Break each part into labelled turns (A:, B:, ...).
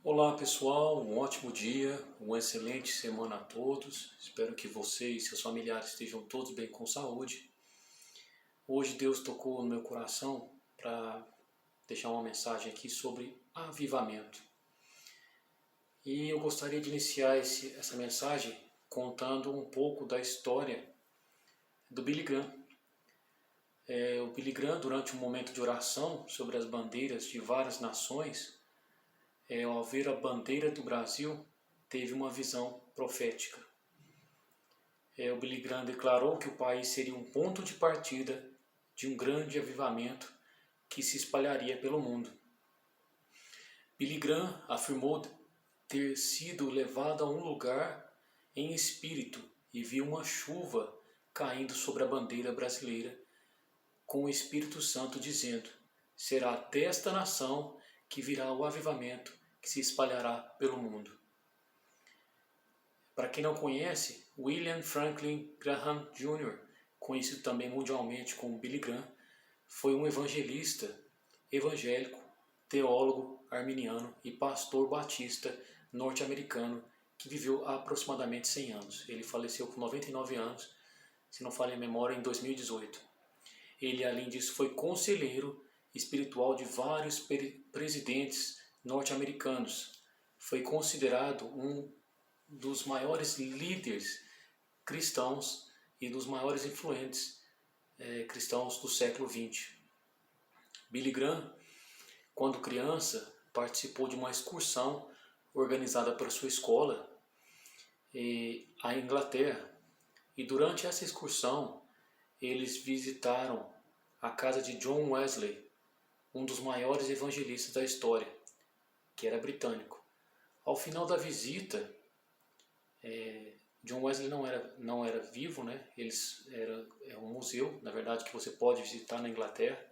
A: Olá pessoal, um ótimo dia, uma excelente semana a todos. Espero que você e seus familiares estejam todos bem com saúde. Hoje Deus tocou no meu coração para deixar uma mensagem aqui sobre avivamento. E eu gostaria de iniciar essa mensagem contando um pouco da história do Billy Graham. O Billy Graham, durante um momento de oração sobre as bandeiras de várias nações, ao ver a bandeira do Brasil, teve uma visão profética. O Billy Graham declarou que o país seria um ponto de partida de um grande avivamento que se espalharia pelo mundo. Billy Graham afirmou ter sido levado a um lugar em espírito e viu uma chuva caindo sobre a bandeira brasileira, com o Espírito Santo dizendo: será desta nação que virá o avivamento que se espalhará pelo mundo. Para quem não conhece, William Franklin Graham Jr., conhecido também mundialmente como Billy Graham, foi um evangelista evangélico, teólogo arminiano e pastor batista norte-americano que viveu há aproximadamente 100 anos. Ele faleceu com 99 anos, se não falha a memória, em 2018. Ele, além disso, foi conselheiro espiritual de vários presidentes norte-americanos. Foi considerado um dos maiores líderes cristãos e dos maiores influentes cristãos do século XX. Billy Graham, quando criança, participou de uma excursão organizada por sua escola à Inglaterra. E durante essa excursão, eles visitaram a casa de John Wesley, um dos maiores evangelistas da história, que era britânico. Ao final da visita, John Wesley não era vivo, né? É um museu, na verdade, que você pode visitar na Inglaterra.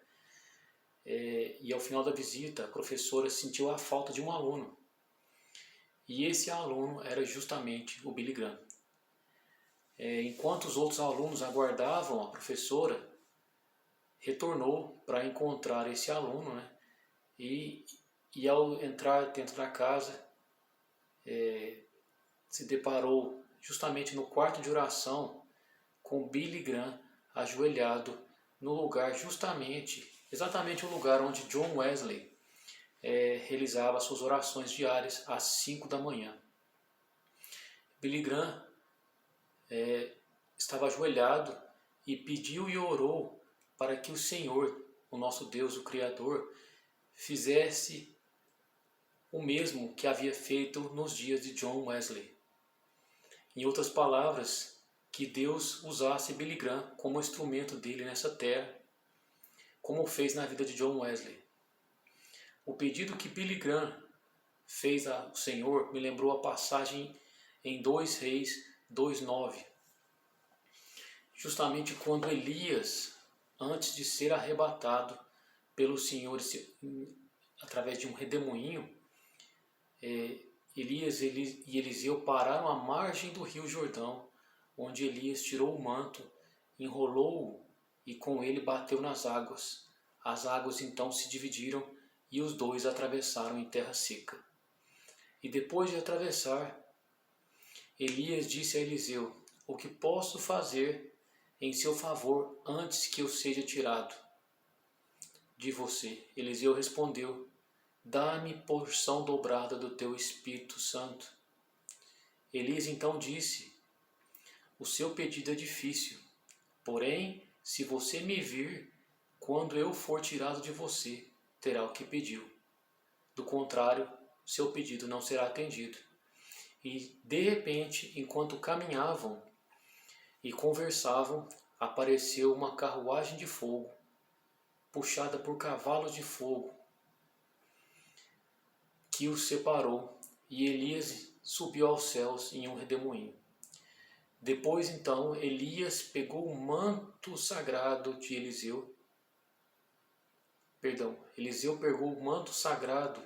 A: E ao final da visita, a professora sentiu a falta de um aluno. E esse aluno era justamente o Billy Graham. Enquanto os outros alunos aguardavam, a professora retornou para encontrar esse aluno, né? E ao entrar dentro da casa, se deparou justamente no quarto de oração com Billy Graham ajoelhado no lugar exatamente o lugar onde John Wesley realizava suas orações diárias às 5 da manhã. Billy Graham estava ajoelhado e pediu e orou para que o Senhor, o nosso Deus, o Criador, fizesse o mesmo que havia feito nos dias de John Wesley. Em outras palavras, que Deus usasse Billy Graham como instrumento dele nessa terra, como fez na vida de John Wesley. O pedido que Billy Graham fez ao Senhor me lembrou a passagem em 2 Reis 2:9. Justamente quando Elias, antes de ser arrebatado pelo Senhor através de um redemoinho, Elias e Eliseu pararam à margem do rio Jordão, onde Elias tirou o manto, enrolou-o e com ele bateu nas águas. As águas então se dividiram e os dois atravessaram em terra seca. E depois de atravessar, Elias disse a Eliseu: o que posso fazer em seu favor antes que eu seja tirado de você? Eliseu respondeu: dá-me porção dobrada do teu Espírito Santo. Elias então disse: o seu pedido é difícil, porém, se você me vir, quando eu for tirado de você, terá o que pediu. Do contrário, seu pedido não será atendido. E, de repente, enquanto caminhavam e conversavam, apareceu uma carruagem de fogo, puxada por cavalos de fogo, que os separou, e Elias subiu aos céus em um redemoinho. Depois, então, Elias pegou o manto sagrado de Eliseu. Eliseu pegou o manto sagrado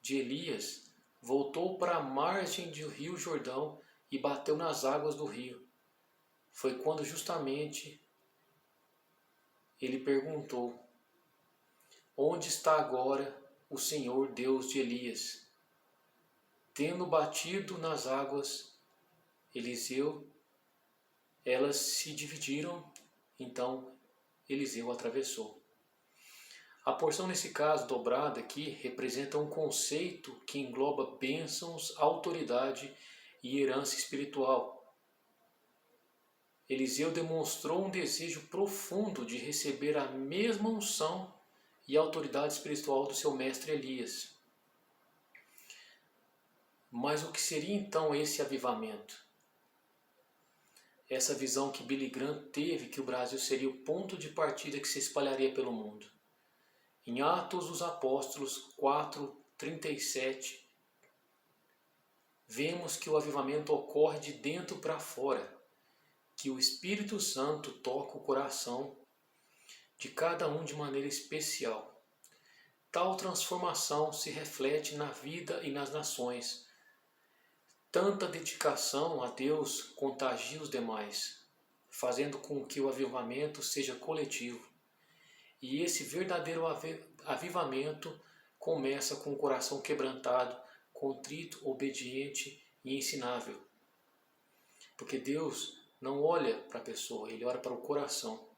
A: de Elias, voltou para a margem do rio Jordão e bateu nas águas do rio. Foi quando justamente ele perguntou: onde está agora o Senhor Deus de Elias? tendo batido nas águas, Eliseu, elas se dividiram, então Eliseu atravessou. A porção nesse caso dobrada aqui representa um conceito que engloba bênçãos, autoridade e herança espiritual. Eliseu demonstrou um desejo profundo de receber a mesma unção e autoridade espiritual do seu mestre Elias. Mas o que seria então esse avivamento? Essa visão que Billy Graham teve que o Brasil seria o ponto de partida que se espalharia pelo mundo. Em Atos dos Apóstolos 4:37, vemos que o avivamento ocorre de dentro para fora, que o Espírito Santo toca o coração de cada um de maneira especial. Tal transformação se reflete na vida e nas nações. Tanta dedicação a Deus contagia os demais, fazendo com que o avivamento seja coletivo. E esse verdadeiro avivamento começa com o coração quebrantado, contrito, obediente e ensinável. Porque Deus não olha para a pessoa, Ele olha para o coração.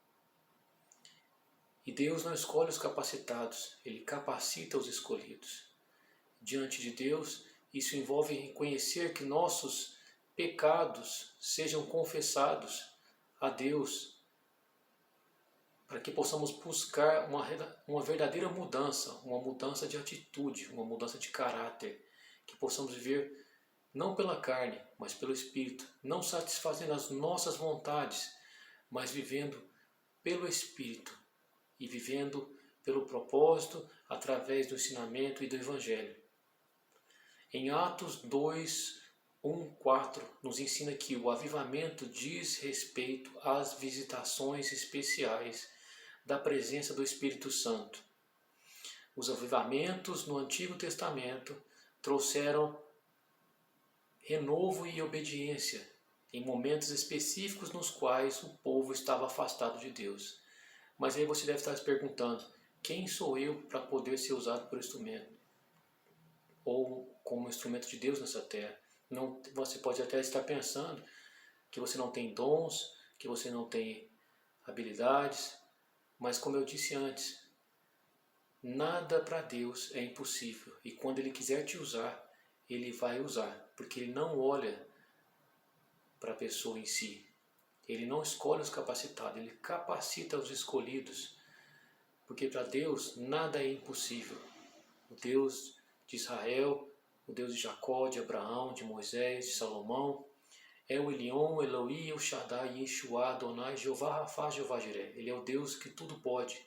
A: E Deus não escolhe os capacitados, Ele capacita os escolhidos. Diante de Deus, isso envolve reconhecer que nossos pecados sejam confessados a Deus, para que possamos buscar uma verdadeira mudança, uma mudança de atitude, uma mudança de caráter, que possamos viver não pela carne, mas pelo Espírito, não satisfazendo as nossas vontades, mas vivendo pelo Espírito e vivendo pelo propósito através do ensinamento e do Evangelho. Em Atos 2:1-4 nos ensina que o avivamento diz respeito às visitações especiais da presença do Espírito Santo. Os avivamentos no Antigo Testamento trouxeram renovo e obediência em momentos específicos nos quais o povo estava afastado de Deus. Mas aí você deve estar se perguntando, quem sou eu para poder ser usado por instrumento? Ou como instrumento de Deus nessa terra? Não, você pode até estar pensando que você não tem dons, que você não tem habilidades, mas como eu disse antes, nada para Deus é impossível. E quando Ele quiser te usar, Ele vai usar, porque Ele não olha para a pessoa em si. Ele não escolhe os capacitados, Ele capacita os escolhidos. Porque para Deus nada é impossível. O Deus de Israel, o Deus de Jacó, de Abraão, de Moisés, de Salomão, é o Elion, Eloí, El Shaddai, Yeshua, Adonai, Jeová Rafá, Jeová Jireh. Ele é o Deus que tudo pode.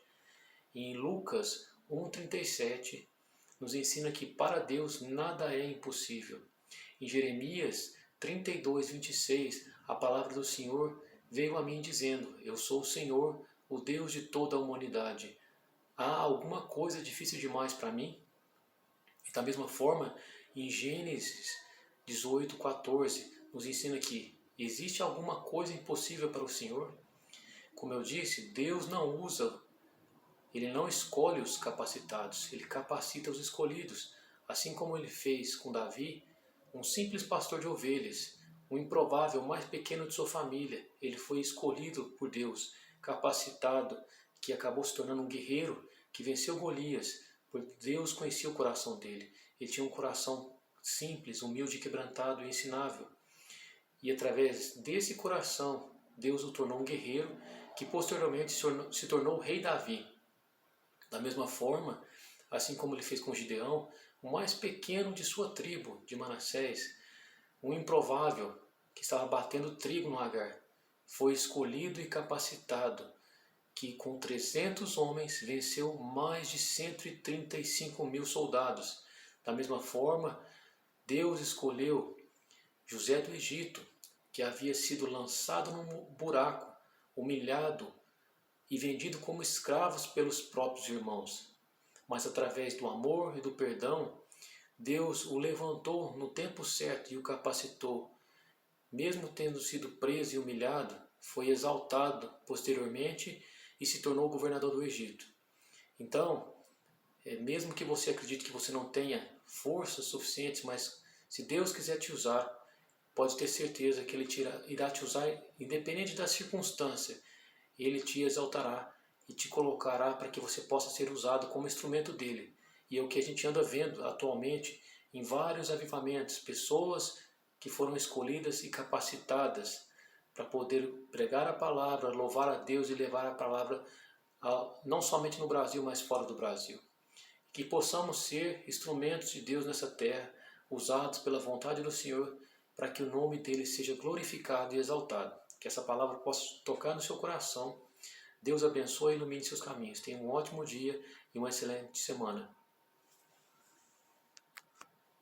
A: E em Lucas 1:37 nos ensina que para Deus nada é impossível. Em Jeremias 32:26, a palavra do Senhor veio a mim dizendo: Eu sou o Senhor, o Deus de toda a humanidade. Há alguma coisa difícil demais para mim? E da mesma forma, em Gênesis 18:14, nos ensina que existe alguma coisa impossível para o Senhor? Como eu disse, Deus não usa, Ele não escolhe os capacitados, Ele capacita os escolhidos, assim como Ele fez com Davi, um simples pastor de ovelhas, um improvável mais pequeno de sua família. Ele foi escolhido por Deus, capacitado, que acabou se tornando um guerreiro, que venceu Golias, porque Deus conhecia o coração dele. Ele tinha um coração simples, humilde, quebrantado e ensinável. E através desse coração, Deus o tornou um guerreiro, que posteriormente se tornou o rei Davi. Da mesma forma, assim como ele fez com Gideão, o mais pequeno de sua tribo, de Manassés, um improvável que estava batendo trigo no Agar, foi escolhido e capacitado, que com 300 homens venceu mais de 135.000 soldados. Da mesma forma, Deus escolheu José do Egito, que havia sido lançado num buraco, humilhado e vendido como escravos pelos próprios irmãos. Mas através do amor e do perdão, Deus o levantou no tempo certo e o capacitou. Mesmo tendo sido preso e humilhado, foi exaltado posteriormente e se tornou governador do Egito. Então, mesmo que você acredite que você não tenha forças suficientes, mas Se Deus quiser te usar, pode ter certeza que Ele irá te usar independente da circunstância. Ele te exaltará e te colocará para que você possa ser usado como instrumento dele. E é o que a gente anda vendo atualmente em vários avivamentos, pessoas que foram escolhidas e capacitadas para poder pregar a palavra, louvar a Deus e levar a palavra não somente no Brasil, mas fora do Brasil. Que possamos ser instrumentos de Deus nessa terra, usados pela vontade do Senhor, para que o nome dele seja glorificado e exaltado. Que essa palavra possa tocar no seu coração. Deus abençoe e ilumine seus caminhos. Tenha um ótimo dia e uma excelente semana.